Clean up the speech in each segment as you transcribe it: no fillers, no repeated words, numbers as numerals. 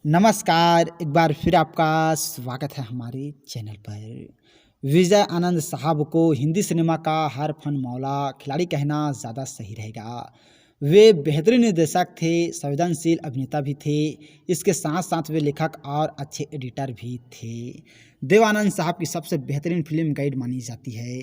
नमस्कार, एक बार फिर आपका स्वागत है हमारे चैनल पर। विजय आनंद साहब को हिंदी सिनेमा का हर फन मौला खिलाड़ी कहना ज़्यादा सही रहेगा। वे बेहतरीन निर्देशक थे, संवेदनशील अभिनेता भी थे। इसके साथ साथ वे लेखक और अच्छे एडिटर भी थे। देव आनंद साहब की सबसे बेहतरीन फिल्म गाइड मानी जाती है।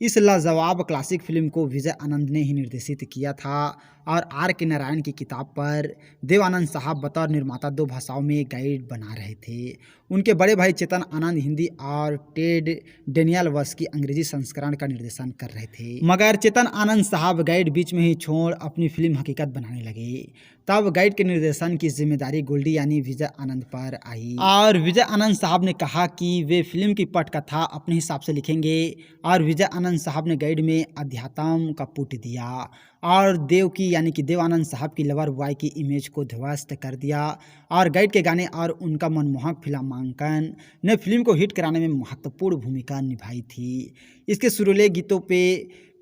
इस लाजवाब क्लासिक फिल्म को विजय आनंद ने ही निर्देशित किया था और आर के नारायण की किताब पर देव आनंद साहब बतौर निर्माता 2 भाषाओं में गाइड बना रहे थे। उनके बड़े भाई चेतन आनंद हिंदी और टेड डेनियल वस की अंग्रेजी संस्करण का निर्देशन कर रहे थे, मगर चेतन आनंद साहब गाइड बीच में ही छोड़ अपनी फिल्म हकीकत बनाने लगे। तब गाइड के निर्देशन की जिम्मेदारी गोल्डी यानी विजय आनंद पर आई और विजय आनंद साहब ने कहा कि वे फिल्म की पटकथा अपने हिसाब से लिखेंगे और विजय आनंद साहब ने गाइड में अध्यात्म का पुट दिया और देव की यानी कि देव आनंद साहब की लवर बॉय की इमेज को ध्वस्त कर दिया और गाइड के गाने और उनका मनमोहक फिल्मांकन ने फिल्म को हिट कराने में महत्वपूर्ण भूमिका निभाई थी। इसके सुरीले गीतों पे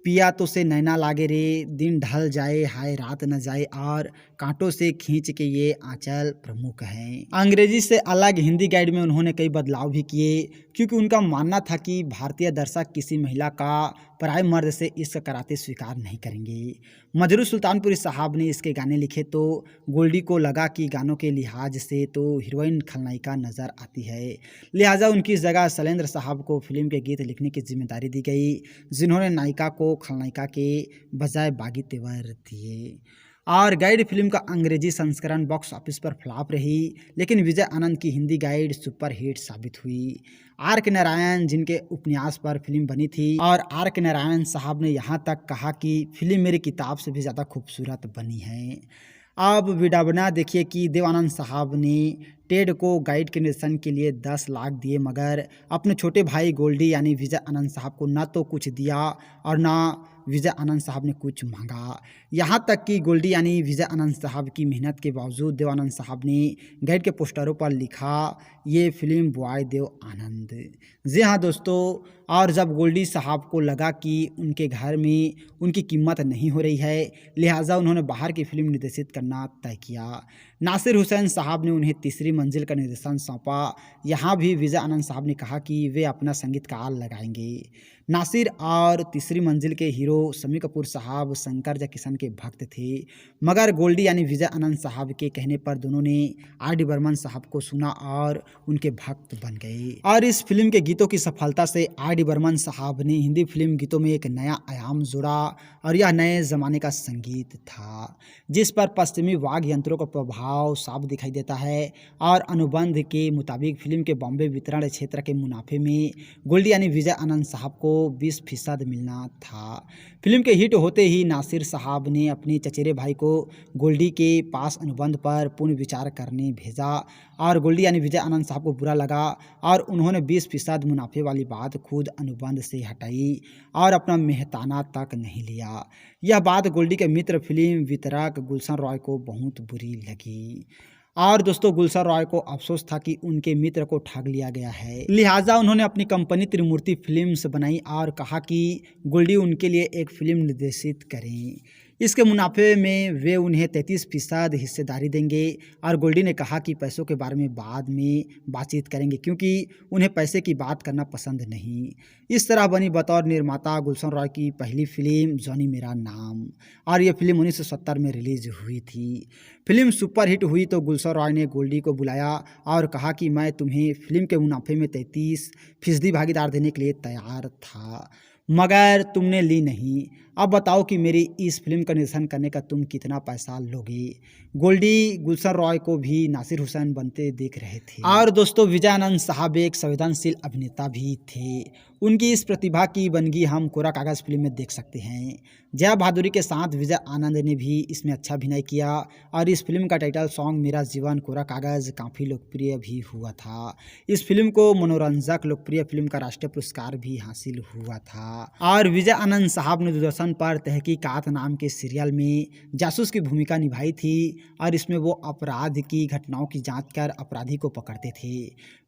पिया तो से नैना लागे रे, दिन ढल जाए हाय रात न जाए और कांटों से खींच के ये आंचल प्रमुख हैं। अंग्रेजी से अलग हिंदी गाइड में उन्होंने कई बदलाव भी किए क्योंकि उनका मानना था कि भारतीय दर्शक किसी महिला का पराये मर्द से इश्क कराते स्वीकार नहीं करेंगे। मजरू सुल्तानपुरी साहब ने इसके गाने लिखे तो गोल्डी को लगा कि गानों के लिहाज से तो हीरोइन खलनायिका नज़र आती है, लिहाजा उनकी जगह शैलेंद्र साहब को फिल्म के गीत लिखने की जिम्मेदारी दी गई, जिन्होंने नायिका को खलनायिका के बजाय बागी तेवर दिए। और गाइड फिल्म का अंग्रेजी संस्करण बॉक्स ऑफिस पर फ्लॉप रही, लेकिन विजय आनंद की हिंदी गाइड सुपर हिट साबित हुई। आर के नारायण जिनके उपन्यास पर फिल्म बनी थी और आर के नारायण साहब ने यहाँ तक कहा कि फिल्म मेरी किताब से भी ज़्यादा खूबसूरत बनी है। अब विडंबना देखिए कि देव आनंद साहब ने टेड को गाइड के निर्देशन के लिए 10 लाख दिए, मगर अपने छोटे भाई गोल्डी यानी विजय आनंद साहब को ना तो कुछ दिया और ना विजय आनंद साहब ने कुछ मांगा। यहाँ तक कि गोल्डी यानी विजय आनंद साहब की मेहनत के बावजूद देव आनंद साहब ने गाइड के पोस्टरों पर लिखा ये फिल्म बॉय देव आनंद। जी हाँ दोस्तों, और जब गोल्डी साहब को लगा कि उनके घर में उनकी कीमत नहीं हो रही है, लिहाजा उन्होंने बाहर की फिल्म निर्देशित करना तय किया। नासिर हुसैन साहब ने उन्हें तीसरी मंजिल का निर्देशन सौंपा। यहाँ भी विजय आनंद साहब ने कहा कि वे अपना संगीतकार लगाएंगे। नासिर और तीसरी मंजिल के हीरो शम्मी कपूर साहब शंकर जयकिशन के भक्त थे, मगर गोल्डी यानी विजय आनंद साहब के कहने पर दोनों ने आर डी बर्मन साहब को सुना और उनके भक्त बन गए। और इस फिल्म के गीतों की सफलता से आर डी बर्मन साहब ने हिंदी फिल्म गीतों में एक नया आयाम जोड़ा और यह नए ज़माने का संगीत था, जिस पर पश्चिमी वाद्य यंत्रों का प्रभाव साफ दिखाई देता है। और अनुबंध के मुताबिक फिल्म के बॉम्बे वितरण क्षेत्र के मुनाफे में गोल्डी यानी विजय आनंद साहब को 20% मिलना था। फिल्म के हिट होते ही नासिर साहब ने अपने चचेरे भाई को गोल्डी के पास अनुबंध पर पुनर्विचार करने भेजा और गोल्डी यानी विजय आनंद साहब को बुरा लगा और उन्होंने 20% मुनाफे वाली बात खुद अनुबंध से हटाई और अपना मेहताना तक नहीं लिया। यह बात गोल्डी के मित्र फिल्म वितरक गुलशन रॉय को बहुत बुरी लगी और दोस्तों गुलशन रॉय को अफसोस था कि उनके मित्र को ठग लिया गया है, लिहाजा उन्होंने अपनी कंपनी त्रिमूर्ति फिल्म्स बनाई और कहा कि गोल्डी उनके लिए एक फिल्म निर्देशित करें। इसके मुनाफे में वे उन्हें 33% हिस्सेदारी देंगे और गोल्डी ने कहा कि पैसों के बारे में बाद में बातचीत करेंगे क्योंकि उन्हें पैसे की बात करना पसंद नहीं। इस तरह बनी बतौर निर्माता गुलशन रॉय की पहली फिल्म जॉनी मेरा नाम और ये फिल्म 1970 में रिलीज हुई थी। फिल्म सुपरहिट हुई तो गुलशन रॉय ने गोल्डी को बुलाया और कहा कि मैं तुम्हें फिल्म के मुनाफे में 33% भागीदार देने के लिए तैयार था, मगर तुमने ली नहीं। अब बताओ कि मेरी इस फिल्म का निर्देशन करने का तुम कितना पैसा लोगे। गोल्डी गुलशन रॉय को भी नासिर हुसैन बनते देख रहे थे। और दोस्तों विजय आनंद साहब एक संवेदनशील अभिनेता भी थे। उनकी इस प्रतिभा की बनगी हम कोरा कागज फिल्म में देख सकते हैं। जया बहादुरी के साथ विजय आनंद ने भी इसमें अच्छा अभिनय किया और इस फिल्म का टाइटल सॉन्ग मेरा जीवन कोरा कागज काफ़ी लोकप्रिय भी हुआ था। इस फिल्म को मनोरंजक लोकप्रिय फिल्म का राष्ट्रीय पुरस्कार भी हासिल हुआ था। और विजय आनंद साहब ने दूरदर्शन पर तहकीकात नाम के सीरियल में जासूस की भूमिका निभाई थी और इसमें वो अपराध की घटनाओं की जांच कर अपराधी को पकड़ते थे।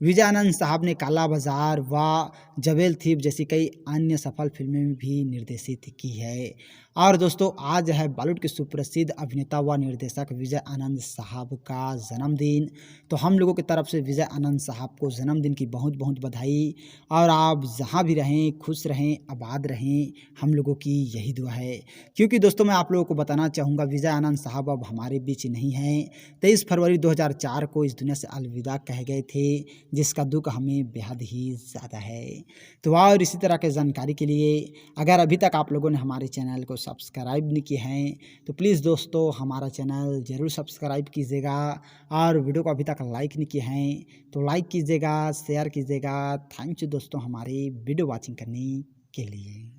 विजय आनंद साहब ने काला बाजार व जवेल थीप जैसी कई अन्य सफल फिल्में भी निर्देशित की है। और दोस्तों आज है बॉलीवुड के सुप्रसिद्ध अभिनेता व निर्देशक विजय आनंद साहब का जन्मदिन। तो हम लोगों की तरफ से विजय आनंद साहब को जन्मदिन की बहुत बहुत बधाई। और आप जहां भी रहें खुश रहें, आबाद रहें, हम लोगों की यही दुआ है। क्योंकि दोस्तों मैं आप लोगों को बताना चाहूँगा विजय आनंद साहब अब हमारे बीच नहीं हैं। 23 फरवरी 2004 को इस दुनिया से अलविदा कह गए थे, जिसका दुख हमें बेहद ही ज़्यादा है। तो और इसी तरह के जानकारी के लिए अगर अभी तक आप लोगों ने हमारे चैनल को सब्सक्राइब नहीं किए हैं तो प्लीज़ दोस्तों हमारा चैनल ज़रूर सब्सक्राइब कीजिएगा। और वीडियो को अभी तक लाइक नहीं किए हैं तो लाइक कीजिएगा, शेयर कीजिएगा। थैंक यू दोस्तों हमारी वीडियो वॉचिंग करने के लिए।